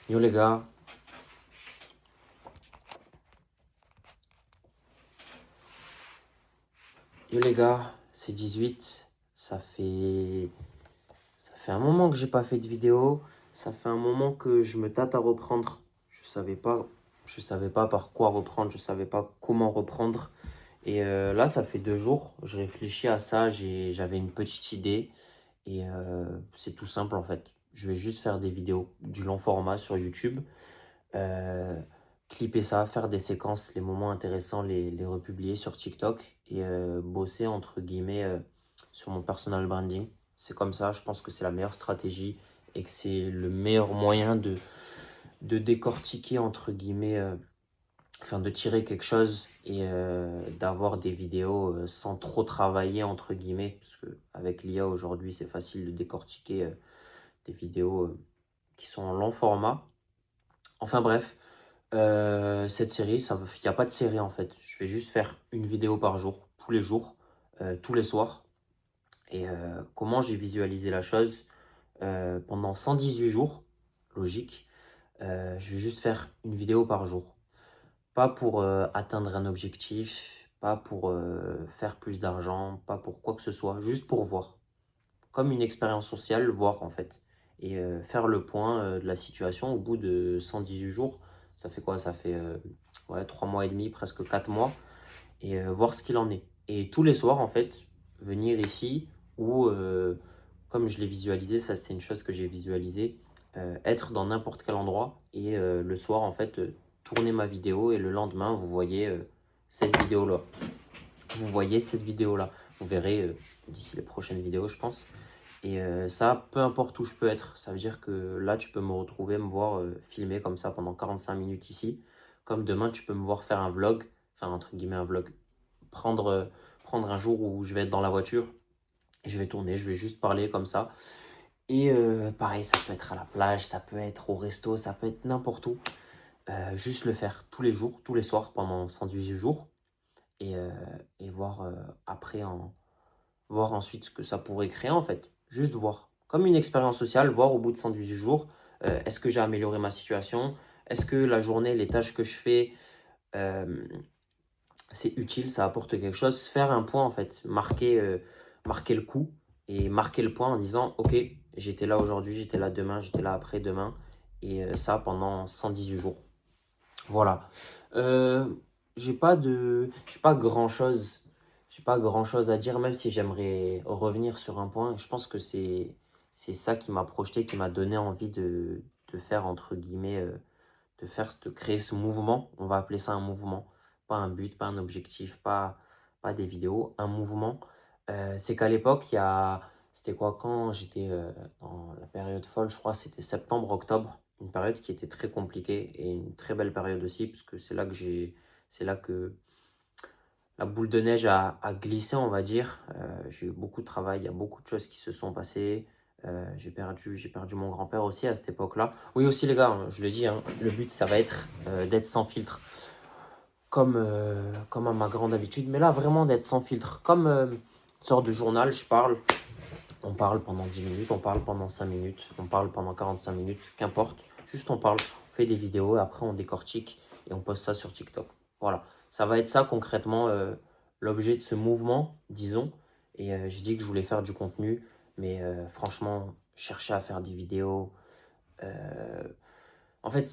Yo les gars, c'est 18. Ça fait un moment que j'ai pas fait de vidéo. Ça fait un moment que je me tâte à reprendre. Je savais pas par quoi reprendre. Je savais pas comment reprendre. Et là, ça fait 2 jours. Je réfléchis à ça. J'avais une petite idée. Et c'est tout simple en fait. Je vais juste faire des vidéos du long format sur YouTube. euh, Clipper ça, faire des séquences, les moments intéressants, les republier sur TikTok et bosser entre guillemets sur mon personal branding. C'est comme ça, je pense que c'est la meilleure stratégie et que c'est le meilleur moyen de décortiquer entre guillemets, enfin de tirer quelque chose et d'avoir des vidéos sans trop travailler entre guillemets, parce que avec l'IA aujourd'hui c'est facile de décortiquer des vidéos qui sont en long format. Enfin bref, cette série, il n'y a pas de série en fait. Je vais juste faire une vidéo par jour, tous les jours, tous les soirs. Et comment j'ai visualisé la chose pendant 118 jours, logique. Je vais juste faire une vidéo par jour. Pas pour atteindre un objectif, pas pour faire plus d'argent, pas pour quoi que ce soit, juste pour voir. Comme une expérience sociale, voir en fait. Et faire le point de la situation au bout de 118 jours. Ça fait quoi? Ça fait ouais, 3 mois et demi, presque 4 mois. Et voir ce qu'il en est. Et tous les soirs, en fait, venir ici ou, comme je l'ai visualisé, ça c'est une chose que j'ai visualisé, être dans n'importe quel endroit et le soir, en fait, tourner ma vidéo et le lendemain, vous voyez cette vidéo-là. Vous voyez cette vidéo-là. Vous verrez d'ici les prochaines vidéos, je pense. Et ça, peu importe où je peux être. Ça veut dire que là, tu peux me retrouver, me voir filmer comme ça pendant 45 minutes ici. Comme demain, tu peux me voir faire un vlog, enfin entre guillemets un vlog. Prendre, euh, prendre un jour où je vais être dans la voiture et je vais tourner, je vais juste parler comme ça. Et pareil, ça peut être à la plage, ça peut être au resto, ça peut être n'importe où. Juste le faire tous les jours, tous les soirs pendant 118 jours. Et, euh, et voir après voir ensuite ce que ça pourrait créer en fait. Juste voir. Comme une expérience sociale, voir au bout de 118 jours, est-ce que j'ai amélioré ma situation? Est-ce que la journée, les tâches que je fais, euh, c'est utile, ça apporte quelque chose? Faire un point en fait, marquer le coup et marquer le point en disant, ok, j'étais là aujourd'hui, j'étais là demain, j'étais là après-demain. Et ça pendant 118 jours. Voilà. Euh, j'ai pas grand-chose. J'ai pas grand-chose à dire, même si j'aimerais revenir sur un point. Je pense que c'est ça qui m'a projeté, qui m'a donné envie de faire, entre guillemets, de créer ce mouvement. On va appeler ça un mouvement. Pas un but, pas un objectif, pas des vidéos, un mouvement. C'est qu'à l'époque, c'était quoi quand j'étais dans la période folle, je crois, c'était septembre, octobre, une période qui était très compliquée et une très belle période aussi, parce que c'est là que la boule de neige a glissé, on va dire. J'ai eu beaucoup de travail, il y a beaucoup de choses qui se sont passées. J'ai perdu mon grand-père aussi à cette époque-là. Oui aussi les gars, hein, je le dis, hein, le but ça va être d'être sans filtre, comme à ma grande habitude. Mais là vraiment d'être sans filtre, comme une sorte de journal, on parle pendant 10 minutes, on parle pendant 5 minutes, on parle pendant 45 minutes, qu'importe. Juste on parle, on fait des vidéos et après on décortique et on poste ça sur TikTok. Voilà, ça va être ça concrètement l'objet de ce mouvement, disons. Et j'ai dit que je voulais faire du contenu, mais franchement, chercher à faire des vidéos. euh, En fait,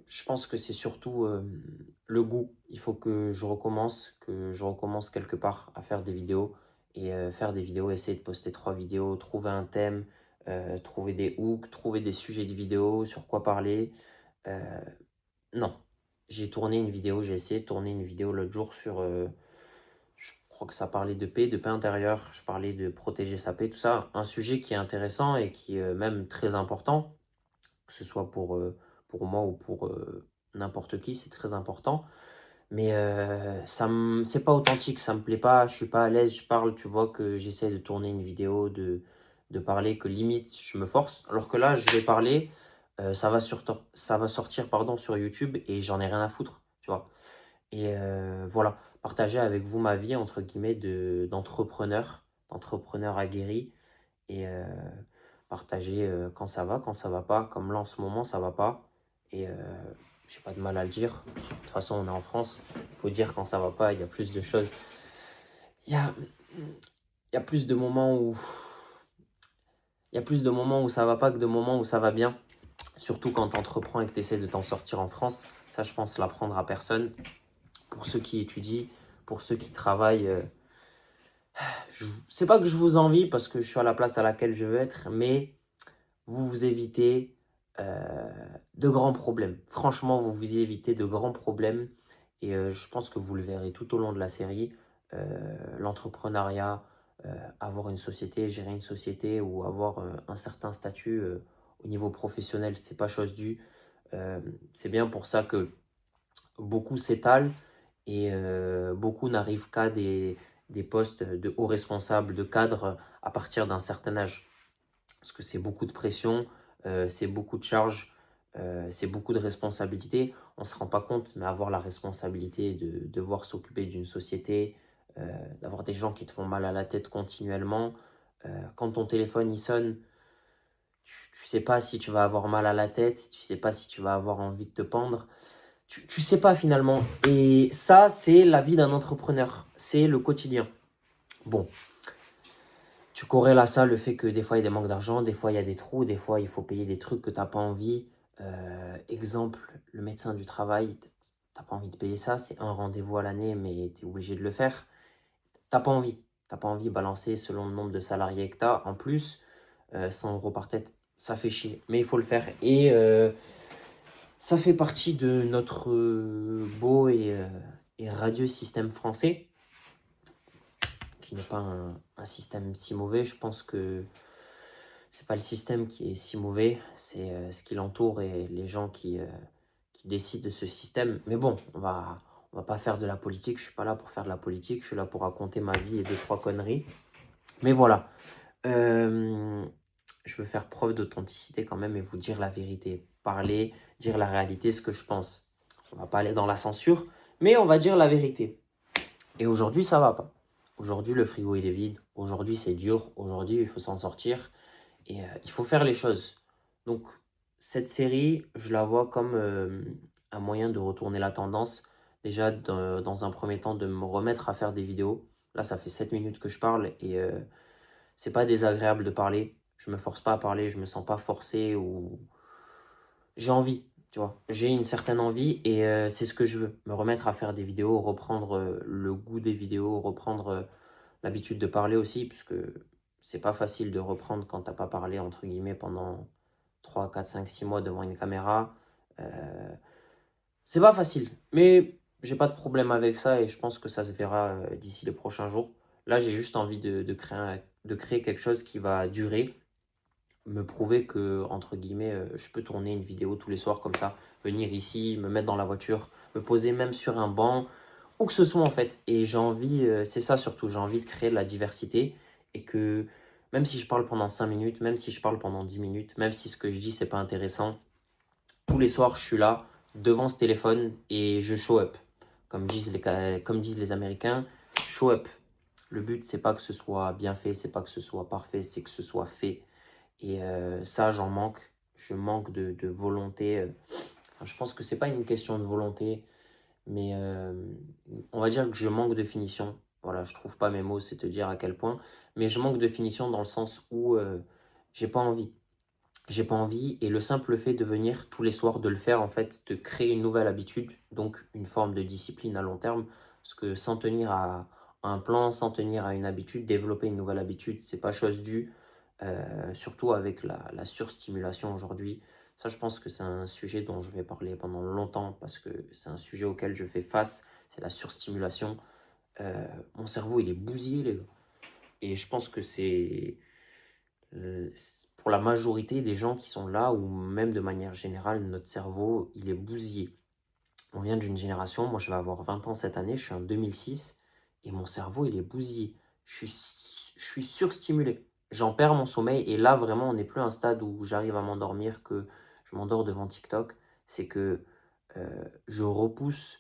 je pense que c'est surtout le goût. Il faut que je recommence quelque part à faire des vidéos et faire des vidéos, essayer de poster 3 vidéos, trouver un thème, trouver des hooks, trouver des sujets de vidéos, sur quoi parler. Euh, non, j'ai essayé de tourner une vidéo l'autre jour sur, je crois que ça parlait de paix intérieure, je parlais de protéger sa paix, tout ça, un sujet qui est intéressant et qui est même très important, que ce soit pour moi ou pour n'importe qui, c'est très important. Mais c'est pas authentique, ça me plaît pas, je suis pas à l'aise, je parle, tu vois que j'essaie de tourner une vidéo, de parler, que limite je me force. Alors que là, je vais parler, ça va sortir pardon, sur YouTube et j'en ai rien à foutre, tu vois. Et voilà, partager avec vous ma vie, entre guillemets, d'entrepreneur aguerri. Et partager quand ça va pas. Comme là, en ce moment, ça va pas. Et j'ai pas de mal à le dire. De toute façon, on est en France. Il faut dire quand ça va pas. Il y a plus de choses. Il y a, il y a plus de moments où... Il y a plus de moments où ça va pas que de moments où ça va bien. Surtout quand tu entreprends et que tu essaies de t'en sortir en France. Ça, je pense l'apprendre à personne. Pour ceux qui étudient, pour ceux qui travaillent, c'est pas que je vous envie parce que je suis à la place à laquelle je veux être, mais vous évitez de grands problèmes. Franchement, vous évitez de grands problèmes et je pense que vous le verrez tout au long de la série. L'entrepreneuriat, avoir une société, gérer une société ou avoir un certain statut au niveau professionnel, c'est pas chose due. C'est bien pour ça que beaucoup s'étalent et beaucoup n'arrivent qu'à des postes de hauts responsables, de cadres à partir d'un certain âge. Parce que c'est beaucoup de pression, c'est beaucoup de charges, c'est beaucoup de responsabilités. On ne se rend pas compte, mais avoir la responsabilité de devoir s'occuper d'une société, d'avoir des gens qui te font mal à la tête continuellement. Quand ton téléphone il sonne, tu sais pas si tu vas avoir mal à la tête, tu sais pas si tu vas avoir envie de te pendre. Tu sais pas finalement. Et ça, c'est la vie d'un entrepreneur. C'est le quotidien. Bon, tu corrèles à ça le fait que des fois il y a des manques d'argent, des fois il y a des trous, des fois il faut payer des trucs que tu n'as pas envie. Exemple, le médecin du travail, tu n'as pas envie de payer ça, c'est un rendez-vous à l'année, mais tu es obligé de le faire. T'as pas envie. T'as pas envie de balancer selon le nombre de salariés que tu as. En plus, 100 euros par tête, ça fait chier. Mais il faut le faire. Et ça fait partie de notre beau et radieux système français, qui n'est pas un système si mauvais. Je pense que c'est pas le système qui est si mauvais, c'est ce qui l'entoure et les gens qui décident de ce système. Mais bon, on va pas faire de la politique. Je suis pas là pour faire de la politique. Je suis là pour raconter ma vie et deux, trois conneries. Mais voilà. Je veux faire preuve d'authenticité quand même et vous dire la vérité. Parler, dire la réalité, ce que je pense. On va pas aller dans la censure, mais on va dire la vérité. Et aujourd'hui, ça va pas. Aujourd'hui, le frigo, il est vide. Aujourd'hui, c'est dur. Aujourd'hui, il faut s'en sortir. Et il faut faire les choses. Donc, cette série, je la vois comme un moyen de retourner la tendance. Déjà, dans un premier temps, de me remettre à faire des vidéos. Là, ça fait 7 minutes que je parle et c'est pas désagréable de parler. Je me force pas à parler, je me sens pas forcé ou j'ai envie, tu vois. J'ai une certaine envie et c'est ce que je veux. Me remettre à faire des vidéos, reprendre le goût des vidéos, reprendre l'habitude de parler aussi, puisque c'est pas facile de reprendre quand t'as pas parlé, entre guillemets, pendant 3 4 5 6 mois devant une caméra. C'est pas facile, mais j'ai pas de problème avec ça et je pense que ça se verra d'ici les prochains jours. Là, j'ai juste envie de créer quelque chose qui va durer, me prouver que, entre guillemets, je peux tourner une vidéo tous les soirs comme ça, venir ici, me mettre dans la voiture, me poser même sur un banc, où que ce soit en fait. Et j'ai envie, c'est ça surtout, j'ai envie de créer de la diversité et que même si je parle pendant 5 minutes, même si je parle pendant 10 minutes, même si ce que je dis c'est pas intéressant, tous les soirs je suis là devant ce téléphone et je show up. Comme disent les Américains, show up. Le but c'est pas que ce soit bien fait, c'est pas que ce soit parfait, c'est que ce soit fait. Et ça j'en manque. Je manque de volonté. Enfin, je pense que c'est pas une question de volonté, mais on va dire que je manque de finition. Voilà, je trouve pas mes mots, c'est te dire à quel point. Mais je manque de finition dans le sens où j'ai pas envie. J'ai pas envie et le simple fait de venir tous les soirs, de le faire, en fait, de créer une nouvelle habitude, donc une forme de discipline à long terme. Parce que sans tenir à un plan, sans tenir à une habitude, développer une nouvelle habitude, c'est pas chose due. Surtout avec la surstimulation aujourd'hui. Ça, je pense que c'est un sujet dont je vais parler pendant longtemps parce que c'est un sujet auquel je fais face, c'est la surstimulation. Mon cerveau, il est bousillé, les gars. Et je pense que pour la majorité des gens qui sont là, ou même de manière générale, notre cerveau, il est bousillé. On vient d'une génération, moi je vais avoir 20 ans cette année, je suis en 2006, et mon cerveau, il est bousillé. Je suis surstimulé. J'en perds mon sommeil, et là, vraiment, on n'est plus à un stade où j'arrive à m'endormir, que je m'endors devant TikTok. C'est que je repousse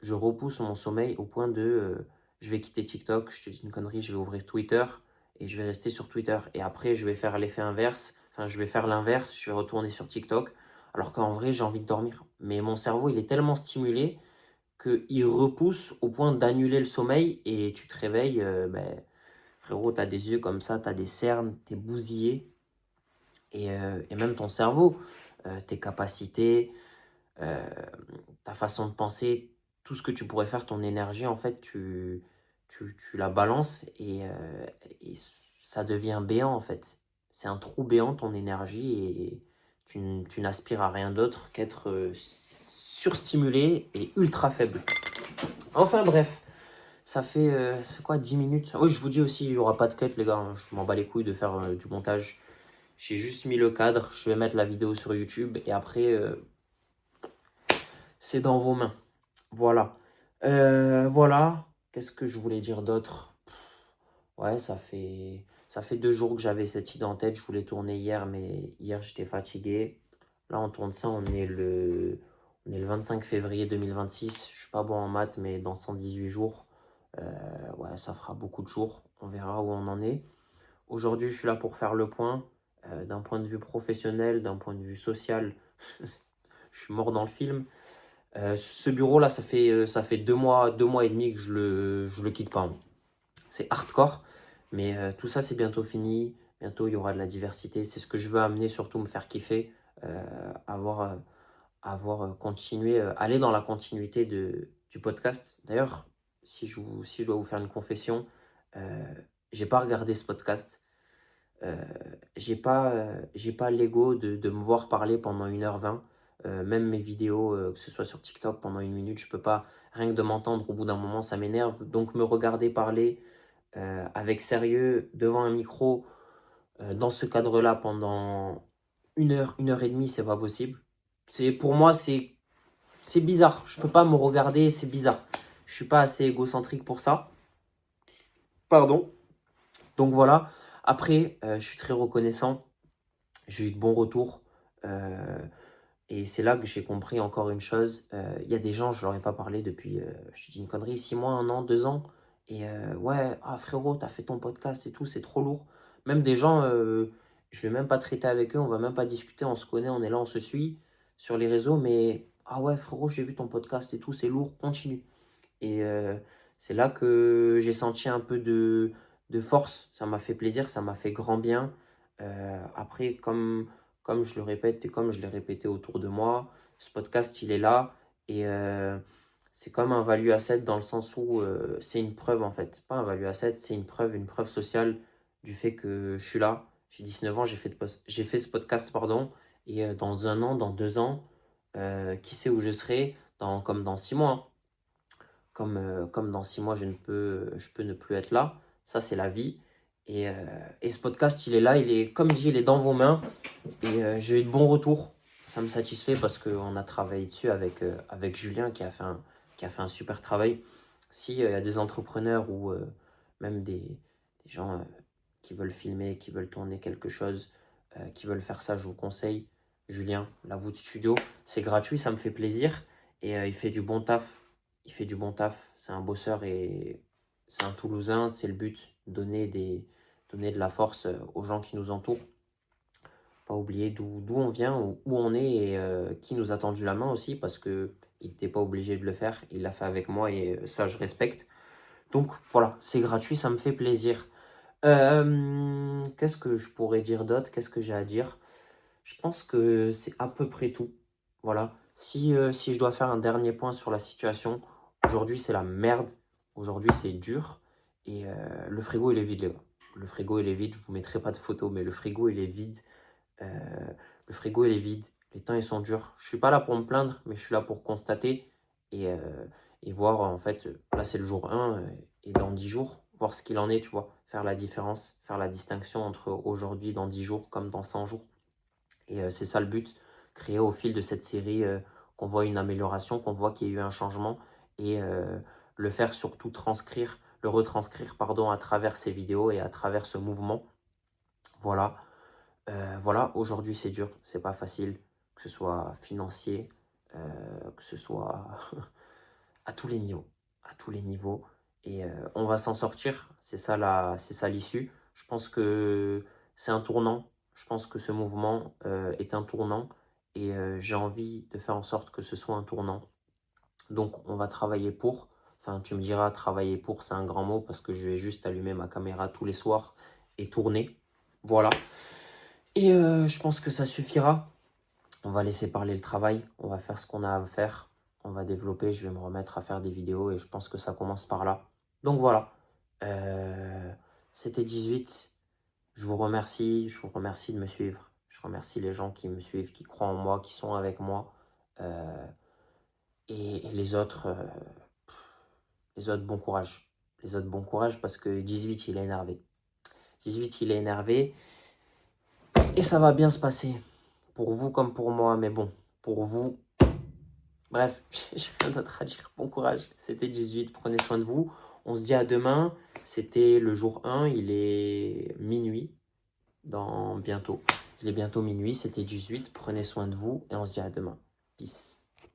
mon sommeil au point de je vais quitter TikTok, je te dis une connerie, je vais ouvrir Twitter et je vais rester sur Twitter. Et après, je vais faire l'effet inverse, Enfin, je vais faire l'inverse, je vais retourner sur TikTok, alors qu'en vrai, j'ai envie de dormir. Mais mon cerveau, il est tellement stimulé qu'il repousse au point d'annuler le sommeil et tu te réveilles, frérot, tu as des yeux comme ça, tu as des cernes, tu es bousillé. Et même ton cerveau, tes capacités, euh, ta façon de penser, tout ce que tu pourrais faire, ton énergie, en fait, tu la balances et ça devient béant, en fait. C'est un trou béant, ton énergie, et tu n'aspires à rien d'autre qu'être surstimulé et ultra faible. Enfin bref, ça fait quoi, 10 minutes? Oui, je vous dis aussi, il n'y aura pas de cut, les gars. Hein. Je m'en bats les couilles de faire du montage. J'ai juste mis le cadre, je vais mettre la vidéo sur YouTube et après, c'est dans vos mains. Voilà. Voilà. Qu'est-ce que je voulais dire d'autre? Ouais, ça fait 2 jours que j'avais cette idée en tête. Je voulais tourner hier, mais hier j'étais fatigué. Là, on tourne ça, on est le 25 février 2026. Je suis pas bon en maths, mais dans 118 jours, ouais, ça fera beaucoup de jours. On verra où on en est. Aujourd'hui, je suis là pour faire le point. D'un point de vue professionnel, d'un point de vue social, je suis mort dans le film. Ce bureau-là, ça fait 2 mois et demi que je le quitte pas. Hein. C'est hardcore, mais tout ça, c'est bientôt fini. Bientôt, il y aura de la diversité. C'est ce que je veux amener, surtout me faire kiffer, avoir continué, aller dans la continuité du podcast. D'ailleurs, si je dois vous faire une confession, j'ai pas regardé ce podcast. Euh, j'ai pas l'ego de me voir parler pendant 1h20. Même mes vidéos, que ce soit sur TikTok pendant 1 minute, je peux pas, rien que de m'entendre au bout d'un moment, ça m'énerve. Donc me regarder parler avec sérieux devant un micro dans ce cadre-là pendant 1 heure, 1 heure et demie, c'est pas possible. Pour moi, c'est bizarre. Je peux pas me regarder, c'est bizarre. Je suis pas assez égocentrique pour ça. Pardon. Donc voilà. Après, je suis très reconnaissant. J'ai eu de bons retours. Euh, et c'est là que j'ai compris encore une chose. Il y a des gens, je leur ai pas parlé depuis, je te dis une connerie, 6 mois, 1 an, 2 ans. Et ouais, ah frérot, t'as fait ton podcast et tout, c'est trop lourd. Même des gens, je vais même pas traiter avec eux, on va même pas discuter, on se connaît, on est là, on se suit sur les réseaux. Mais ah ouais, frérot, j'ai vu ton podcast et tout, c'est lourd, continue. Et c'est là que j'ai senti un peu de force. Ça m'a fait plaisir, ça m'a fait grand bien. Après, comme je le répète et comme je l'ai répété autour de moi, ce podcast, il est là. Et c'est comme un value asset dans le sens où c'est une preuve en fait. Pas un value asset, c'est une preuve sociale du fait que je suis là. J'ai 19 ans, j'ai fait ce podcast, pardon. Et dans 1 an, dans 2 ans, qui sait où je serai, comme dans 6 mois. Hein. Comme dans 6 mois, je peux ne plus être là. Ça, c'est la vie. Et ce podcast, il est là, comme dit, il est dans vos mains. Et j'ai eu de bons retours. Ça me satisfait parce qu'on a travaillé dessus avec Julien qui a fait un super travail. Si, il y a des entrepreneurs ou même des gens qui veulent filmer, qui veulent tourner quelque chose, qui veulent faire ça, je vous conseille. Julien, la voûte studio, c'est gratuit, ça me fait plaisir. Et il fait du bon taf. Il fait du bon taf. C'est un bosseur et c'est un Toulousain. C'est le but, donner de la force aux gens qui nous entourent. Pas oublier d'où on vient, où on est et qui nous a tendu la main aussi parce que il n'était pas obligé de le faire. Il l'a fait avec moi et ça, je respecte. Donc voilà, c'est gratuit, ça me fait plaisir. Qu'est-ce que je pourrais dire d'autre? Qu'est-ce que j'ai à dire? Je pense que c'est à peu près tout. Voilà. Si je dois faire un dernier point sur la situation, aujourd'hui c'est la merde. Aujourd'hui c'est dur. Et le frigo il est vide, les gars. Le frigo il est vide. Je vous mettrai pas de photos, mais le frigo il est vide. Euh, le frigo il est vide. Les temps ils sont durs. Je suis pas là pour me plaindre, mais je suis là pour constater et voir en fait. Là c'est le jour 1 et dans 10 jours, voir ce qu'il en est, tu vois. Faire la différence, faire la distinction entre aujourd'hui, dans 10 jours, comme dans 100 jours. Et c'est ça le but, créer au fil de cette série qu'on voit une amélioration, qu'on voit qu'il y a eu un changement et le faire surtout le retranscrire pardon, à travers ces vidéos et à travers ce mouvement. Voilà, voilà. Aujourd'hui c'est dur, c'est pas facile, que ce soit financier, que ce soit à tous les niveaux, à tous les niveaux. Et on va s'en sortir, c'est ça l'issue. Je pense que c'est un tournant. Je pense que ce mouvement est un tournant et j'ai envie de faire en sorte que ce soit un tournant. Donc, on va travailler pour. Enfin, tu me diras, travailler pour, c'est un grand mot parce que je vais juste allumer ma caméra tous les soirs et tourner. Voilà. Et je pense que ça suffira. On va laisser parler le travail. On va faire ce qu'on a à faire. On va développer. Je vais me remettre à faire des vidéos et je pense que ça commence par là. Donc voilà. C'était 18. Je vous remercie. Je vous remercie de me suivre. Je remercie les gens qui me suivent, qui croient en moi, qui sont avec moi. Et les autres, bon courage. Les autres, bon courage parce que 18, il est énervé. 18, il est énervé et ça va bien se passer. Pour vous comme pour moi, mais bon, pour vous. Bref, j'ai rien d'autre à dire. Bon courage. C'était 18, prenez soin de vous. On se dit à demain. C'était le jour 1, il est minuit. Dans bientôt. Il est bientôt minuit, c'était 18. Prenez soin de vous et on se dit à demain. Peace.